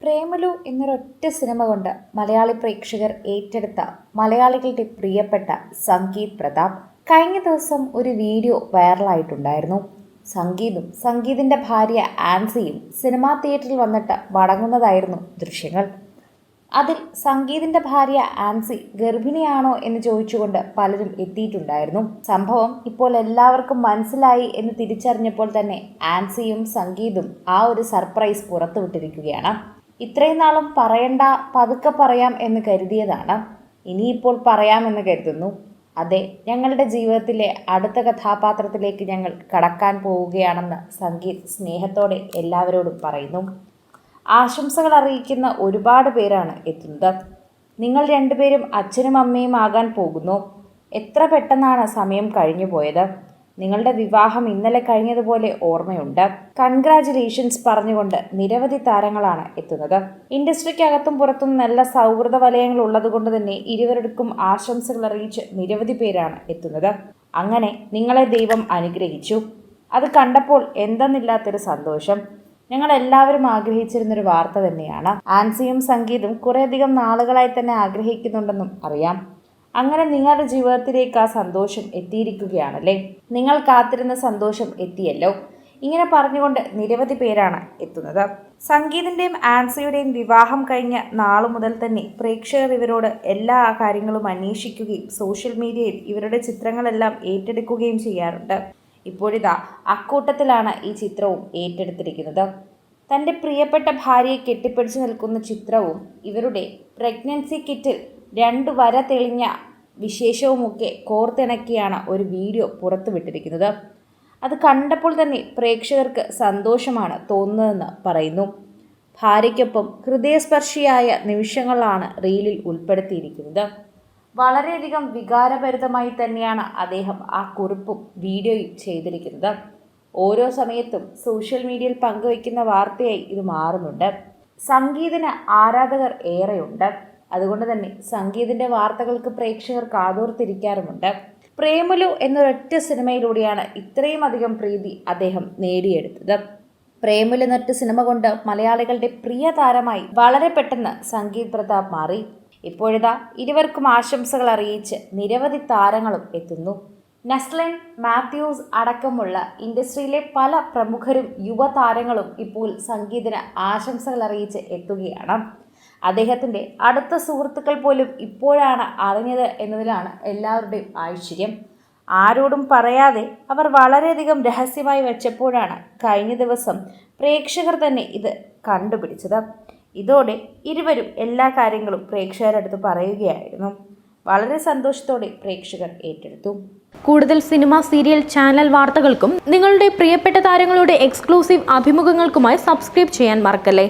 Premalu എന്നൊരൊറ്റ cinema കൊണ്ട് മലയാളി പ്രേക്ഷകർ ഏറ്റെടുത്ത മലയാളികളുടെ പ്രിയപ്പെട്ട സംഗീത് പ്രതാപ് കഴിഞ്ഞ ദിവസം ഒരു വീഡിയോ വൈറലായിട്ടുണ്ടായിരുന്നു. സംഗീതിൻ്റെ ഭാര്യ ആൻസിയും സിനിമാ തിയേറ്ററിൽ വന്നിട്ട് മടങ്ങുന്നതായിരുന്നു ദൃശ്യങ്ങൾ. അതിൽ സംഗീതിൻ്റെ ഭാര്യ ആൻസി ഗർഭിണിയാണോ എന്ന് ചോദിച്ചുകൊണ്ട് പലരും എത്തിയിട്ടുണ്ടായിരുന്നു. സംഭവം ഇപ്പോൾ എല്ലാവർക്കും മനസ്സിലായി എന്ന് തിരിച്ചറിഞ്ഞപ്പോൾ തന്നെ ആൻസിയും സംഗീതും ആ ഒരു സർപ്രൈസ് പുറത്തുവിട്ടിരിക്കുകയാണ്. ഇത്രയും നാളും പറയണ്ട, പതുക്കെ പറയാം എന്ന് കരുതിയതാണ്. ഇനിയിപ്പോൾ പറയാമെന്ന് കരുതുന്നു. അതെ, ഞങ്ങളുടെ ജീവിതത്തിലെ അടുത്ത കഥാപാത്രത്തിലേക്ക് ഞങ്ങൾ കടക്കാൻ പോവുകയാണെന്ന് സംഗീത് സ്നേഹത്തോടെ എല്ലാവരോടും പറയുന്നു. ആശംസകൾ അറിയിക്കുന്ന ഒരുപാട് പേരാണ് എത്തുന്നത്. നിങ്ങൾ രണ്ടുപേരും അച്ഛനും അമ്മയും ആകാൻ പോകുന്നു. എത്ര പെട്ടെന്നാണ് സമയം കഴിഞ്ഞു പോയത്. നിങ്ങളുടെ വിവാഹം ഇന്നലെ കഴിഞ്ഞതുപോലെ ഓർമ്മയുണ്ട്. കൺഗ്രാജുലേഷൻസ് പറഞ്ഞുകൊണ്ട് നിരവധി താരങ്ങളാണ് എത്തുന്നത്. ഇൻഡസ്ട്രിക്കകത്തും പുറത്തും നല്ല സൗഹൃദ വലയങ്ങൾ ഉള്ളതുകൊണ്ട് തന്നെ ഇരുവരുടെക്കും ആശംസകൾ അറിയിച്ച് നിരവധി പേരാണ് എത്തുന്നത്. അങ്ങനെ നിങ്ങളെ ദൈവം അനുഗ്രഹിച്ചു. അത് കണ്ടപ്പോൾ എന്തെന്നില്ലാത്തൊരു സന്തോഷം. ഞങ്ങൾ എല്ലാവരും ആഗ്രഹിച്ചിരുന്നൊരു വാർത്ത തന്നെയാണ്. ആൻസിയും സംഗീതും കുറേയധികം നാളുകളായി തന്നെ ആഗ്രഹിക്കുന്നുണ്ടെന്നും അറിയാം. അങ്ങനെ നിങ്ങളുടെ ജീവിതത്തിലേക്ക് ആ സന്തോഷം എത്തിയിരിക്കുകയാണല്ലേ. നിങ്ങൾ കാത്തിരുന്ന സന്തോഷം എത്തിയല്ലോ. ഇങ്ങനെ പറഞ്ഞുകൊണ്ട് നിരവധി പേരാണ് എത്തുന്നത്. സംഗീതിൻ്റെയും ആൻസിയുടെയും വിവാഹം കഴിഞ്ഞ നാളു മുതൽ തന്നെ പ്രേക്ഷകർ ഇവരോട് എല്ലാ കാര്യങ്ങളും അന്വേഷിക്കുകയും സോഷ്യൽ മീഡിയയിൽ ഇവരുടെ ചിത്രങ്ങളെല്ലാം ഏറ്റെടുക്കുകയും ചെയ്യാറുണ്ട്. ഇപ്പോഴിതാ അക്കൂട്ടത്തിലാണ് ഈ ചിത്രവും ഏറ്റെടുത്തിരിക്കുന്നത്. തൻ്റെ പ്രിയപ്പെട്ട ഭാര്യയെ കെട്ടിപ്പിടിച്ചു നിൽക്കുന്ന ചിത്രവും ഇവരുടെ പ്രഗ്നൻസി കിറ്റിൽ 2 വര തെളിഞ്ഞ വിശേഷവുമൊക്കെ കോർത്തിണക്കിയാണ് ഒരു വീഡിയോ പുറത്തുവിട്ടിരിക്കുന്നത്. അത് കണ്ടപ്പോൾ തന്നെ പ്രേക്ഷകർക്ക് സന്തോഷമാണ് തോന്നുന്നതെന്ന് പറയുന്നു. ഭാര്യയ്ക്കൊപ്പം ഹൃദയസ്പർശിയായ നിമിഷങ്ങളാണ് റീലിൽ ഉൾപ്പെടുത്തിയിരിക്കുന്നത്. വളരെയധികം വികാരഭരിതമായി തന്നെയാണ് അദ്ദേഹം ആ കുറിപ്പും വീഡിയോയും ചെയ്തിരിക്കുന്നത്. ഓരോ സമയത്തും സോഷ്യൽ മീഡിയയിൽ പങ്കുവയ്ക്കുന്ന വാർത്തയായി ഇത് മാറുന്നുണ്ട്. സംഗീതിന് ആരാധകർ ഏറെയുണ്ട്. അതുകൊണ്ട് തന്നെ സംഗീതിൻ്റെ വാർത്തകൾക്ക് പ്രേക്ഷകർ കാതോർത്തിരിക്കാറുമുണ്ട്. പ്രേമലു എന്നൊരൊറ്റ സിനിമയിലൂടെയാണ് ഇത്രയും അധികം പ്രീതി അദ്ദേഹം നേടിയെടുത്തത്. പ്രേമലു എന്നൊറ്റ സിനിമ കൊണ്ട് മലയാളികളുടെ പ്രിയ താരമായി വളരെ പെട്ടെന്ന് സംഗീത് പ്രതാപ് മാറി. ഇപ്പോഴിതാ ഇരുവർക്കും ആശംസകൾ അറിയിച്ച് നിരവധി താരങ്ങളും എത്തുന്നു. നസ്ലിൻ, മാത്യൂസ് അടക്കമുള്ള ഇൻഡസ്ട്രിയിലെ പല പ്രമുഖരും യുവതാരങ്ങളും ഇപ്പോൾ സംഗീതിന് ആശംസകൾ അറിയിച്ച് എത്തുകയാണ്. അദ്ദേഹത്തിൻ്റെ അടുത്ത സുഹൃത്തുക്കൾ പോലും ഇപ്പോഴാണ് അറിഞ്ഞത് എന്നതിലാണ് എല്ലാവരുടെയും ആശ്ചര്യം. ആരോടും പറയാതെ അവർ വളരെയധികം രഹസ്യമായി വെച്ചപ്പോഴാണ് കഴിഞ്ഞ ദിവസം പ്രേക്ഷകർ തന്നെ ഇത് കണ്ടുപിടിച്ചത്. ഇതോടെ ഇരുവരും എല്ലാ കാര്യങ്ങളും പ്രേക്ഷകരുടെ അടുത്ത് പറയുകയായിരുന്നു. വളരെ സന്തോഷത്തോടെ പ്രേക്ഷകർ ഏറ്റെടുത്തു. കൂടുതൽ സിനിമ, സീരിയൽ, ചാനൽ വാർത്തകൾക്കും നിങ്ങളുടെ പ്രിയപ്പെട്ട താരങ്ങളുടെ എക്സ്ക്ലൂസീവ് അഭിമുഖങ്ങൾക്കുമായി സബ്സ്ക്രൈബ് ചെയ്യാൻ മറക്കല്ലേ.